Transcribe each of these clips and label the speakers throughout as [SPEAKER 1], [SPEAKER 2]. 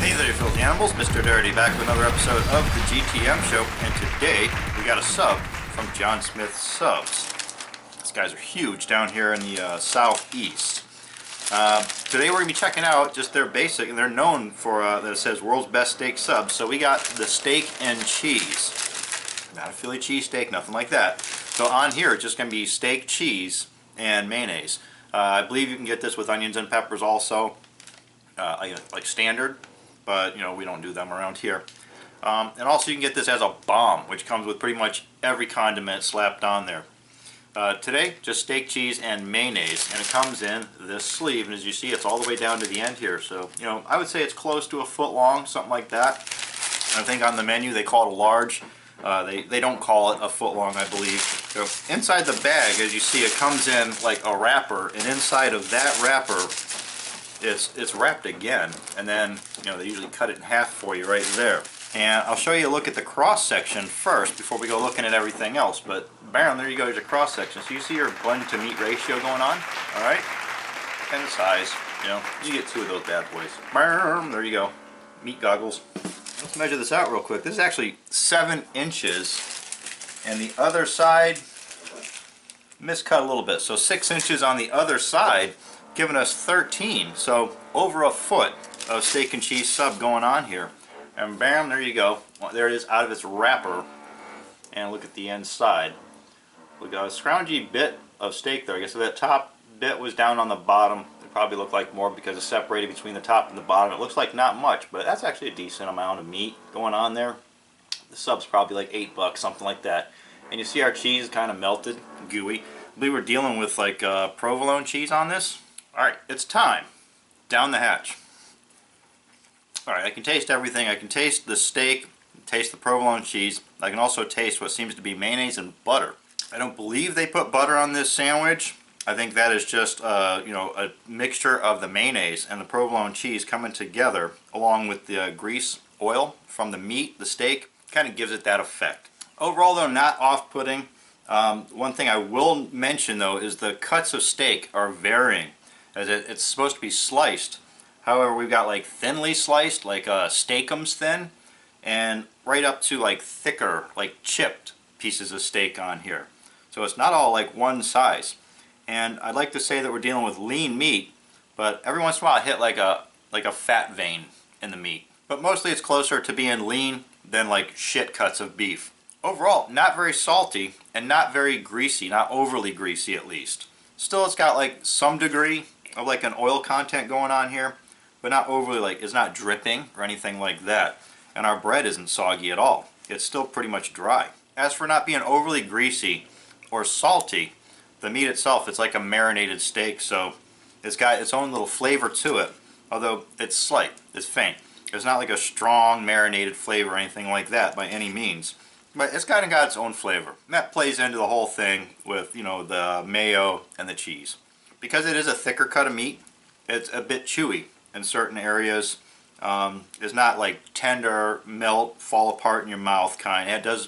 [SPEAKER 1] Hey there, you filthy animals. Mr. Dirty back with another episode of the GTM show, and today we got a sub from John Smith Subs. These guys are huge down here in the southeast. Today we're going to be checking out just their basic, and they're known for, that it says world's best steak subs. So we got the steak and cheese. Not a Philly cheesesteak, nothing like that. So on here it's just going to be steak, cheese, and mayonnaise. I believe you can get this with onions and peppers also, like standard. But you know, we don't do them around here. And also you can get this as a bomb, which comes with pretty much every condiment slapped on there. Today, just steak, cheese, and mayonnaise, and it comes in this sleeve, and as you see, it's all the way down to the end here. So, you know, I would say it's close to a foot long, something like that. I think on the menu they call it a large. They don't call it a foot long, I believe. So inside the bag, as you see, it comes in like a wrapper, and inside of that wrapper, it's wrapped again, and then, you know, they usually cut it in half for you right there. And I'll show you a look at the cross section first before we go looking at everything else. But bam, there you go, there's your cross section. So you see your blend to meat ratio going on, all right? And the size, you know, you get two of those bad boys. Bam, there you go, meat goggles. Let's measure this out real quick. This is actually 7 inches, and the other side miscut a little bit. So 6 inches on the other side, giving us 13, so over a foot of steak and cheese sub going on here. And bam, there you go. Well, there it is out of its wrapper. And look at the inside. We got a scroungy bit of steak there. I guess that top bit was down on the bottom. It probably looked like more because it's separated between the top and the bottom. It looks like not much, but that's actually a decent amount of meat going on there. The sub's probably like $8, something like that. And you see our cheese kind of melted, gooey. We were dealing with like provolone cheese on this. Alright, it's time. Down the hatch. Alright, I can taste everything. I can taste the steak, taste the provolone cheese. I can also taste what seems to be mayonnaise and butter. I don't believe they put butter on this sandwich. I think that is just you know, a mixture of the mayonnaise and the provolone cheese coming together along with the grease oil from the meat, the steak. Kind of gives it that effect. Overall though, not off-putting. One thing I will mention though is the cuts of steak are varying, as it's supposed to be sliced. However, we've got like thinly sliced, like steakums thin, and right up to like thicker, like chipped pieces of steak on here. So it's not all like one size. And I'd like to say that we're dealing with lean meat, but every once in a while I hit like a fat vein in the meat. But mostly it's closer to being lean than like shit cuts of beef. Overall, not very salty and not very greasy, not overly greasy at least. Still, it's got like some degree of like an oil content going on here, but not overly, like, it's not dripping or anything like that. And our bread isn't soggy at all. It's still pretty much dry. As for not being overly greasy or salty, the meat itself, it's like a marinated steak, so it's got its own little flavor to it, although it's slight, it's faint. It's not like a strong marinated flavor or anything like that by any means. But it's kind of got its own flavor. And that plays into the whole thing with, you know, the mayo and the cheese. Because it is a thicker cut of meat, it's a bit chewy in certain areas. It's not like tender, melt, fall apart in your mouth kind. It does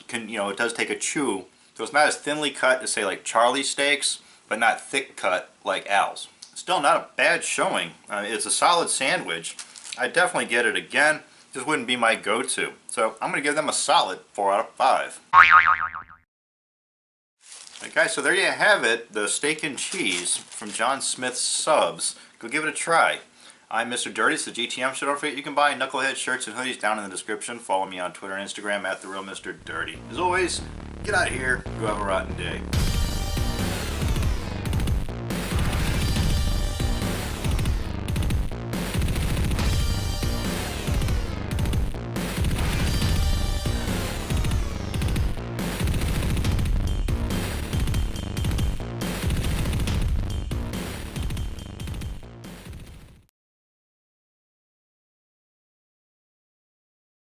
[SPEAKER 1] take a chew. So it's not as thinly cut as say like Charlie's steaks, but not thick cut like Al's. Still not a bad showing. It's a solid sandwich. I'd definitely get it again. Just wouldn't be my go-to. So I'm going to give them a solid 4 out of 5. Okay, so there you have it, the steak and cheese from John Smith Subs. Go give it a try. I'm Mr. Dirty, it's the GTM show. Don't forget you can buy Knucklehead shirts and hoodies down in the description. Follow me on Twitter and Instagram at TheRealMrDirty. As always, get out of here, go have a rotten day.